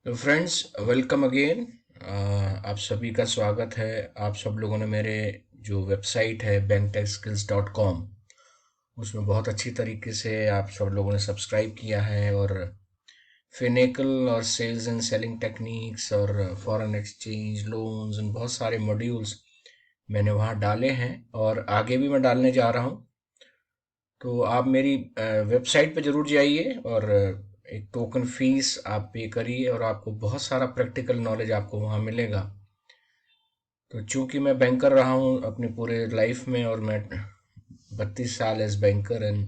तो friends, welcome again. आप सभी का स्वागत है। आप सब लोगों ने मेरे जो वेबसाइट है banktechskills.com, उसमें बहुत अच्छी तरीके से आप सब लोगों ने सब्सक्राइब किया है। और फिनेकल और सेल्स एंड सेलिंग टेक्निक्स और फॉरेन एक्सचेंज लोन्स एंड बहुत सारे मॉड्यूल्स मैंने वहाँ डाले हैं और आगे भी मैं डालने जा रहा हूँ। तो आप मेरी वेबसाइट पे ज़रूर जाइए और एक टोकन फीस आप पे करिए और आपको बहुत सारा प्रैक्टिकल नॉलेज आपको वहाँ मिलेगा। तो चूंकि मैं बैंकर रहा हूँ अपनी पूरे लाइफ में, और मैं 32 साल एज बैंकर एंड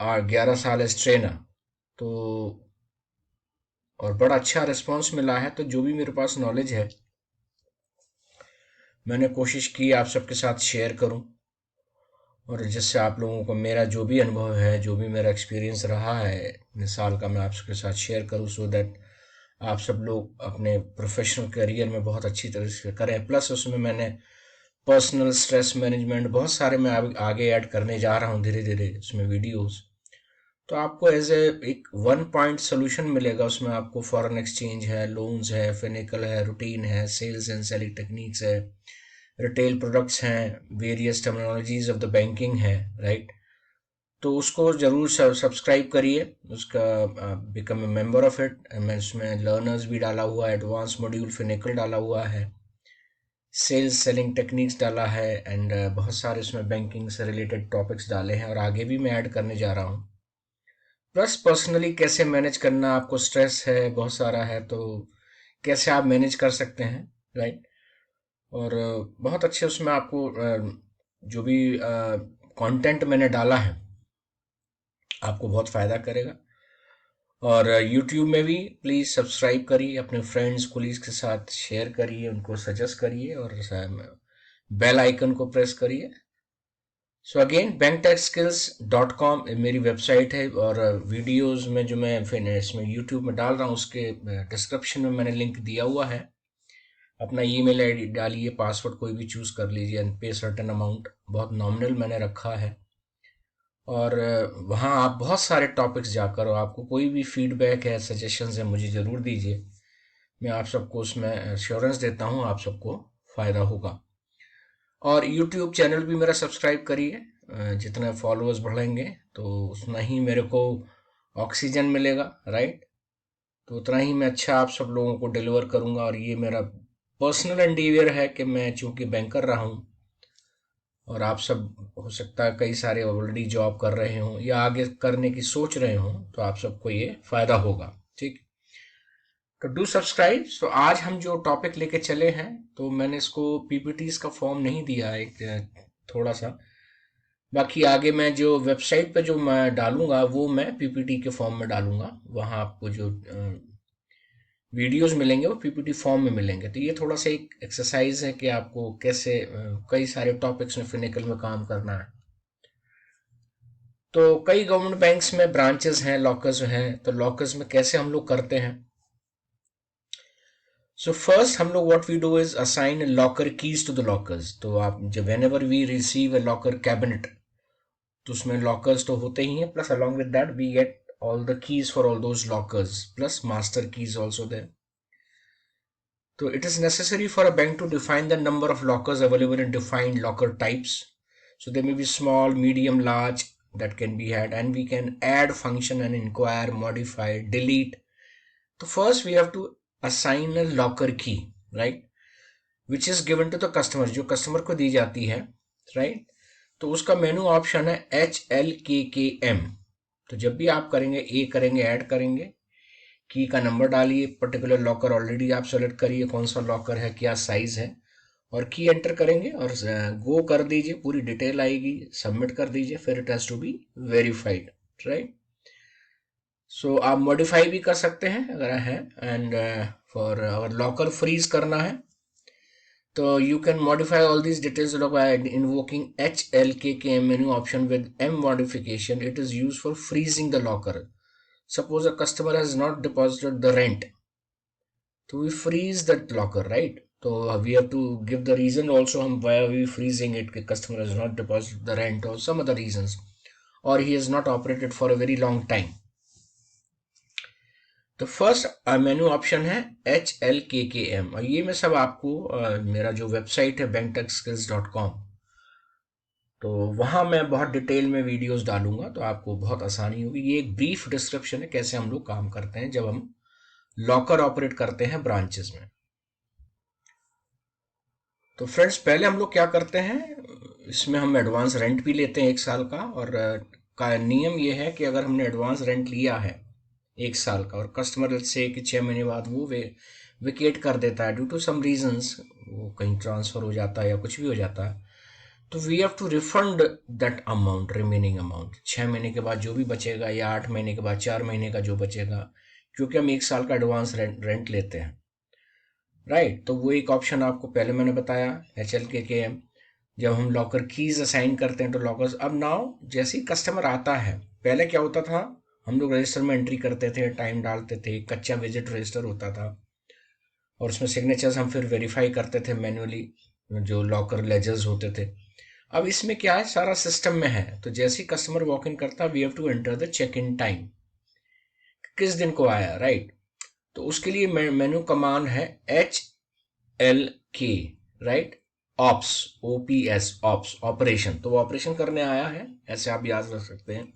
11 साल एज ट्रेनर, तो और बड़ा अच्छा रिस्पांस मिला है। तो जो भी मेरे पास नॉलेज है मैंने कोशिश की आप सबके साथ शेयर करूं, और जिससे आप लोगों को मेरा जो भी अनुभव है, जो भी मेरा एक्सपीरियंस रहा है इतने साल का, मैं आपके साथ शेयर करूं, सो दैट आप सब लोग अपने प्रोफेशनल करियर में बहुत अच्छी तरह से करें। प्लस उसमें मैंने पर्सनल स्ट्रेस मैनेजमेंट बहुत सारे मैं आगे ऐड करने जा रहा हूँ धीरे धीरे उसमें वीडियोस। तो आपको एज ए एक वन पॉइंट सोल्यूशन मिलेगा। उसमें आपको फॉरेन एक्सचेंज है, लोन्स है, फिनिकल है, रूटीन है, सेल्स एंड सेलिंग टेक्निक्स है, रिटेल प्रोडक्ट्स हैं, various terminologies of the banking है, राइट। तो उसको जरूर सब्सक्राइब करिए, उसका become a member of it. मैं उसमें लर्नर्स भी डाला हुआ है, एडवांस मॉड्यूल फिनिकल डाला हुआ है, सेल्स सेलिंग टेक्निक्स डाला है, एंड बहुत सारे उसमें बैंकिंग से रिलेटेड टॉपिक्स डाले हैं और आगे भी मैं ऐड करने जा रहा हूँ। प्लस पर्सनली कैसे मैनेज करना, आपको स्ट्रेस है बहुत सारा है तो कैसे आप मैनेज कर सकते हैं, राइट। और बहुत अच्छे उसमें आपको जो भी कंटेंट मैंने डाला है आपको बहुत फ़ायदा करेगा। और यूट्यूब में भी प्लीज़ सब्सक्राइब करिए, अपने फ्रेंड्स कोलीग्स के साथ शेयर करिए, उनको सजेस्ट करिए और बेल आइकन को प्रेस करिए। सो अगेन banktechskills.com मेरी वेबसाइट है, और वीडियोस में जो मैं फिर इसमें यूट्यूब में डाल रहा हूँ उसके डिस्क्रिप्शन में मैंने लिंक दिया हुआ है। अपना ईमेल आईडी डालिए, पासवर्ड कोई भी चूज कर लीजिए एंड पे सर्टेन अमाउंट, बहुत नॉमिनल मैंने रखा है। और वहाँ आप बहुत सारे टॉपिक्स जाकर, और आपको कोई भी फीडबैक है, सजेशंस है, मुझे ज़रूर दीजिए। मैं आप सबको उसमें एश्योरेंस देता हूँ आप सबको फ़ायदा होगा। और यूट्यूब चैनल भी मेरा सब्सक्राइब करिए। जितने फॉलोअर्स बढ़ेंगे तो उतना ही मेरे को ऑक्सीजन मिलेगा, राइट। तो उतना ही मैं अच्छा आप सब लोगों को डिलीवर करूंगा। और ये मेरा पर्सनल एंडीवियर है कि मैं चूंकि बैंकर रहा हूँ, और आप सब हो सकता है कई सारे ऑलरेडी जॉब कर रहे हों या आगे करने की सोच रहे हों, तो आप सबको ये फायदा होगा, ठीक। तो डू सब्सक्राइब। तो आज हम जो टॉपिक लेके चले हैं, तो मैंने इसको पीपीटीज का फॉर्म नहीं दिया है, एक थोड़ा सा। बाकी आगे मैं जो वेबसाइट पे जो मैं डालूंगा वो मैं पीपीटी के फॉर्म में डालूंगा। वहाँ आपको जो वीडियोस मिलेंगे वो पीपीटी फॉर्म में मिलेंगे। तो ये थोड़ा सा एक एक्सरसाइज है कि आपको कैसे कई सारे टॉपिक्स में फिनिकल में काम करना है। तो कई गवर्नमेंट बैंक्स में ब्रांचेस हैं, लॉकर्स हैं, तो लॉकर्स में कैसे हम लोग करते हैं। सो फर्स्ट हम लोग what we do is assign locker keys to the lockers. तो आप जब whenever we receive a locker cabinet, तो उसमें लॉकर्स तो होते ही हैं, plus along with that we get all the keys for all those lockers, plus master keys also there. So it is necessary for a bank to define the number of lockers available in defined locker types. So they may be small, medium, large, that can be had, and we can add function and inquire, modify, delete. So first we have to assign a locker key, right? Which is given to the customer, जो customer को दी जाती है, right? तो उसका मेनू option है HLKKM। तो जब भी आप करेंगे, ए करेंगे, ऐड करेंगे, की का नंबर डालिए, पर्टिकुलर लॉकर ऑलरेडी आप सेलेक्ट करिए कौन सा लॉकर है, क्या साइज है, और की एंटर करेंगे और गो कर दीजिए, पूरी डिटेल आएगी, सबमिट कर दीजिए, फिर it has to be verified, right. So आप मॉडिफाई भी कर सकते हैं अगर है, एंड फॉर अगर लॉकर फ्रीज करना है तो you can modify all these details by invoking HLKK menu option with M modification. It is used for freezing the locker. Suppose a customer has not deposited the rent, so we freeze that locker, right? So we have to give the reason also why are we freezing it. Customer has not deposited the rent or some other reasons, or he has not operated for a very long time. तो first menu option है HLKKM, और ये मैं सब आपको मेरा जो website है banktechskills.com, तो वहाँ मैं बहुत डिटेल में वीडियोस डालूंगा, तो आपको बहुत आसानी होगी। ये एक ब्रीफ डिस्क्रिप्शन है कैसे हम लोग काम करते हैं जब हम लॉकर ऑपरेट करते हैं ब्रांचेस में। तो फ्रेंड्स, पहले हम लोग क्या करते हैं, इसमें हम एडवांस रेंट भी लेते हैं 1 साल का, और का नियम ये है कि अगर हमने एडवांस रेंट लिया है 1 साल का और कस्टमर से कि 6 महीने बाद वो वेकेट कर देता है ड्यू टू सम रीजंस, वो कहीं ट्रांसफर हो जाता है या कुछ भी हो जाता है, तो we have to refund that amount, remaining amount, 6 महीने के बाद जो भी बचेगा या 8 महीने के बाद 4 महीने का जो बचेगा, क्योंकि हम 1 साल का एडवांस रेंट लेते हैं, राइट। तो वो एक ऑप्शन आपको पहले मैंने बताया, HLKKM। जब हम लॉकर कीज असाइन करते हैं तो लॉकर्स, अब नाउ जैसे ही कस्टमर आता है, पहले क्या होता था, हम लोग रजिस्टर में एंट्री करते थे, टाइम डालते थे, कच्चा विजिट रजिस्टर होता था, और उसमें सिग्नेचर्स हम फिर वेरीफाई करते थे मैन्युअली, जो लॉकर लेजर्स होते थे। अब इसमें क्या है, सारा सिस्टम में है, तो जैसे ही कस्टमर वॉक इन करता है we have to enter the check in time, किस दिन को आया, राइट। तो उसके लिए मेनू कमांड है HLK, right, ops, OPS, ops, operation, तो वो ऑपरेशन करने आया है, ऐसे आप याद रख सकते हैं।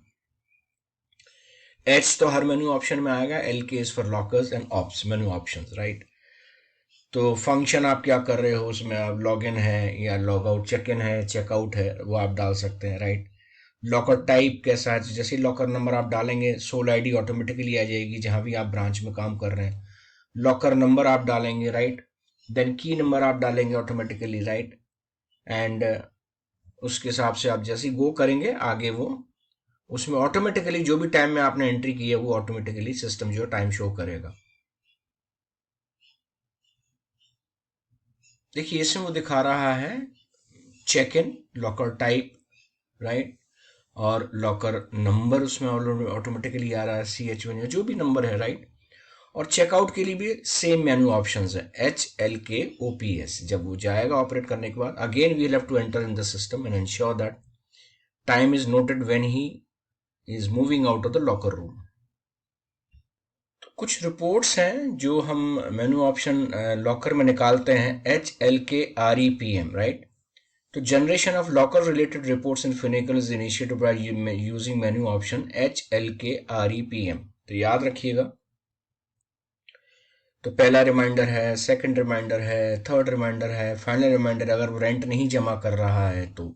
H तो हर मेन्यू ऑप्शन में आएगा, LK is for lockers and ops menu options, right. तो फंक्शन आप क्या कर रहे हो, उसमें आप लॉग इन है या लॉग आउट, चेक इन है, चेकआउट है, वो आप डाल सकते हैं, राइट। लॉकर टाइप कैसा है, जैसे लॉकर नंबर आप डालेंगे सोल आईडी ऑटोमेटिकली आ जाएगी जहां भी आप ब्रांच में काम कर रहे हैं। लॉकर नंबर आप डालेंगे, राइट, देन की नंबर आप डालेंगे ऑटोमेटिकली, राइट, एंड उसके हिसाब से आप जैसे ही गो करेंगे आगे, वो उसमें ऑटोमेटिकली जो भी टाइम में आपने एंट्री की है वो ऑटोमेटिकली सिस्टम जो टाइम शो करेगा। देखिए इसमें वो दिखा रहा है check in, locker type, right, और लॉकर नंबर उसमें ऑटोमेटिकली आ रहा है, CH1 या जो भी नंबर है, राइट। और चेकआउट के लिए भी सेम मेन्यू ऑप्शंस है, HLKOPS। जब वो जाएगा ऑपरेट करने के बाद, again we have to enter in the system and ensure that time is noted when he is moving out of the locker room. तो कुछ रिपोर्ट्स हैं जो हम मेन्यू ऑप्शन लॉकर में निकालते हैं, HLKREPM, राइट। तो generation of locker related reports in Finacle is initiated by using menu option HLKREPM। तो याद रखिएगा, तो पहला रिमाइंडर है, सेकंड रिमाइंडर है, थर्ड रिमाइंडर है, फाइनल रिमाइंडर अगर वो रेंट नहीं जमा कर रहा है तो,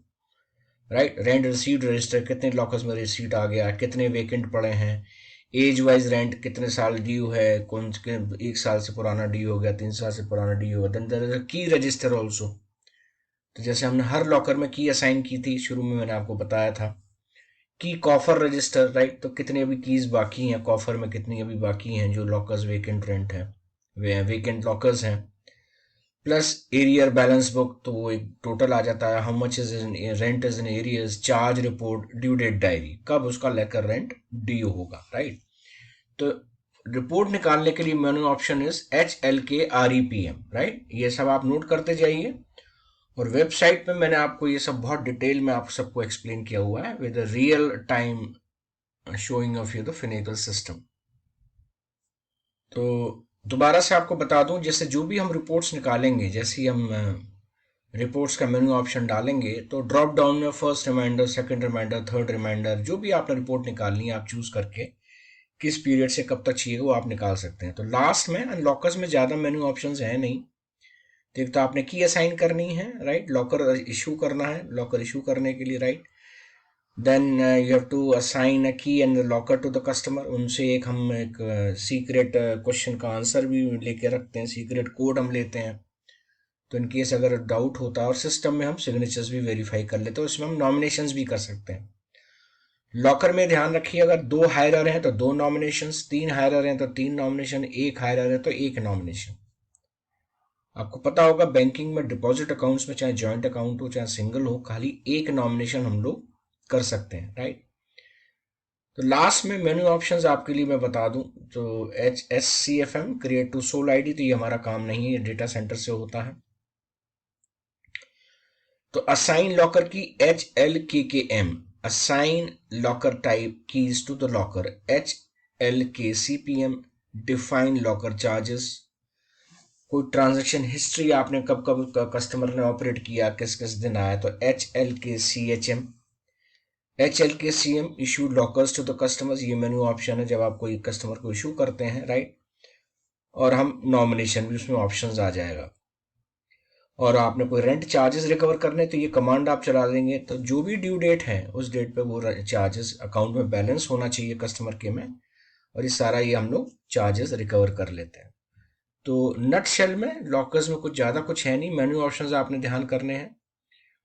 राइट। रेंट रिसीव्ड रजिस्टर, कितने लॉकर्स में रिसीट आ गया, कितने वेकेंट पड़े हैं, एज वाइज रेंट, कितने साल ड्यू है, कौन से 1 साल से पुराना ड्यू हो गया, 3 साल से पुराना ड्यू हो गया। देन देयर इज अ की रजिस्टर ऑल्सो, तो जैसे हमने हर लॉकर में की असाइन की थी, शुरू में मैंने आपको बताया था। की कॉफर रजिस्टर, राइट, तो कितने अभी कीज बाकी हैं कॉफर में, कितनी अभी बाकी हैं जो लॉकर्स वेकेंट रेंट है, वेकेंट लॉकर्स हैं, प्लस एरियर बैलेंस बुक, तो वो एक टोटल आ जाता है, how much is in rent is in arrears, charge report, due date diary, कब उसका लेकर रेंट ड्यू होगा, राइट। तो रिपोर्ट निकालने के लिए menu option is HLKREPM, right. ये सब आप नोट करते जाइए, और वेबसाइट पे मैंने आपको ये सब बहुत डिटेल में आप सबको एक्सप्लेन किया हुआ है with real time showing off you the Finacle system. तो दोबारा से आपको बता दूं, जैसे जो भी हम रिपोर्ट्स निकालेंगे, जैसे ही हम रिपोर्ट्स का मेनू ऑप्शन डालेंगे, तो ड्रॉप डाउन में first reminder, second reminder, third reminder, जो भी आपने रिपोर्ट निकालनी है आप चूज करके किस पीरियड से कब तक चाहिए वो आप निकाल सकते हैं। तो लास्ट में अनलॉकर्स में ज़्यादा मेनू ऑप्शंस हैं नहीं, तो एक तो आपने की असाइन करनी है, राइट, लॉकर इशू करना है, लॉकर इशू करने के लिए, right, then you have to assign a key and locker to the customer. उनसे एक हम एक सीक्रेट क्वेश्चन का आंसर भी लेके रखते हैं, सीक्रेट कोड हम लेते हैं, तो इन केस अगर डाउट होता है, और सिस्टम में हम सिग्नेचर्स भी वेरीफाई कर लेते हैं, उसमें हम नॉमिनेशंस भी कर सकते हैं। लॉकर में ध्यान रखिए, अगर 2 हायरर हैं तो 2 नॉमिनेशंस, 3 हायरर हैं तो 3 नॉमिनेशन, 1 हायरर है तो 1 नॉमिनेशन। आपको पता होगा बैंकिंग में डिपॉजिट अकाउंट्स में चाहे जॉइंट अकाउंट हो चाहे सिंगल हो, खाली 1 नॉमिनेशन हम लोग कर सकते हैं, राइट। तो लास्ट में मेन्यू ऑप्शंस आपके लिए मैं बता दूं, तो HSCFM create to SOL ID, तो ये हमारा काम नहीं है, ये डेटा सेंटर से होता है। तो assign locker key HLKKM, assign locker type keys to the locker HLKCPM, define locker charges, कोई ट्रांजैक्शन हिस्ट्री, आपने कब कब कस्टमर ने ऑपरेट किया, किस किस दिन आया, तो HLKCM issue lockers to the customers, ये मेन्यू ऑप्शन है जब आप कोई कस्टमर को इशू करते हैं, राइट। और हम नॉमिनेशन भी उसमें ऑप्शंस आ जाएगा। और आपने कोई रेंट चार्जेस रिकवर करने, तो ये कमांड आप चला देंगे, तो जो भी ड्यू डेट है उस डेट पे वो चार्जेस अकाउंट में बैलेंस होना चाहिए कस्टमर के में, और ये सारा ये हम लोग चार्जेस रिकवर कर लेते हैं। तो नट शेल में लॉकर्स में कुछ ज़्यादा कुछ है नहीं, मेन्यू ऑप्शंस आपने ध्यान करने हैं।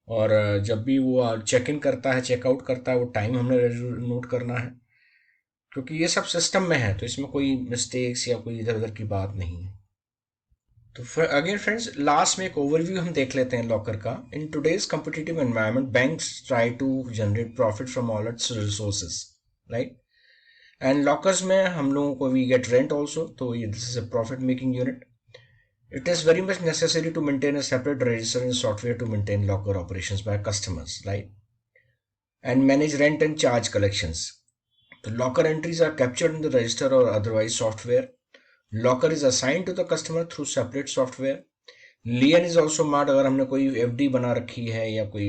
और जब भी वो चेक इन करता है, चेकआउट करता है, वो टाइम हमने नोट करना है, क्योंकि ये सब सिस्टम में है, तो इसमें कोई मिस्टेक्स या कोई इधर उधर की बात नहीं है। तो अगेन फ्रेंड्स, लास्ट में एक ओवरव्यू हम देख लेते हैं लॉकर का। In today's competitive environment, banks try to generate profit from all its resources, right. And lockers में हम लोगों को वी गेट रेंट ऑल्सो, तो ये this is a profit making unit. It is very much necessary to maintain a separate register and software to maintain locker operations by customers, right? And manage rent and charge collections. The locker entries are captured in the register or otherwise software. Locker is assigned to the customer through separate software. Lien is also marked अगर हमने कोई FD बना रखी है या कोई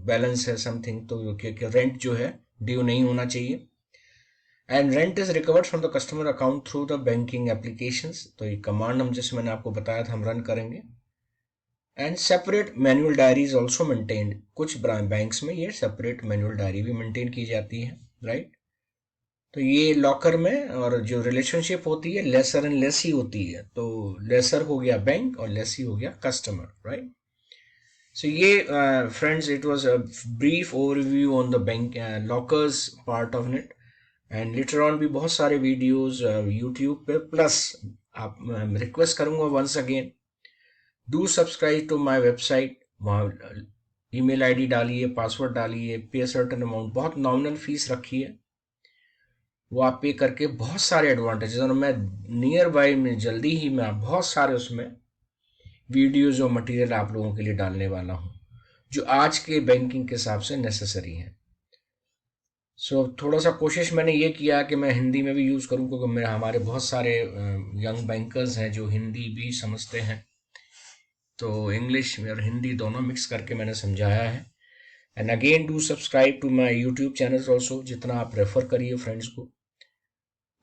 balance है something, तो रेंट जो है ड्यू नहीं होना चाहिए. And rent is recovered from the customer account through the banking applications. तो ये कमांड हम जैसे मैंने आपको बताया था हम रन करेंगे. And separate manual diary is also maintained. कुछ बैंक्स में ये सेपरेट मैनुअल डायरी भी मेंटेन की जाती है, राइट. तो ये लॉकर में और जो रिलेशनशिप होती है लेसर एंड लेसी होती है. तो लेसर हो गया बैंक और लेसी हो गया कस्टमर, राइट. सो ये friends, it was a brief overview on the bank lockers part of it. And later on भी बहुत सारे वीडियोस यूट्यूब पे. प्लस आप रिक्वेस्ट करूंगा once again, do subscribe to my website. वहाँ ईमेल आईडी डालिए, password डालिए, पे सर्टेन अमाउंट, बहुत नॉमिनल फीस रखी है, वो आप पे करके बहुत सारे एडवांटेजेस. और मैं नियर बाय में जल्दी ही मैं बहुत सारे उसमें वीडियोज और मटेरियल आप लोगों के लिए डालने वाला हूँ जो आज के बैंकिंग के हिसाब से नेसेसरी है. सो थोड़ा सा कोशिश मैंने ये किया कि मैं हिंदी में भी यूज़ करूँ, क्योंकि मेरा हमारे बहुत सारे यंग बैंकर्स हैं जो हिंदी भी समझते हैं. तो इंग्लिश और हिंदी दोनों मिक्स करके मैंने समझाया है. And again do subscribe to my YouTube channel also. जितना आप रेफर करिए फ्रेंड्स को,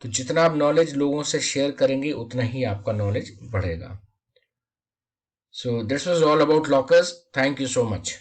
तो जितना आप नॉलेज लोगों से शेयर करेंगे उतना ही आपका नॉलेज बढ़ेगा. So this was all about lockers. Thank you so much.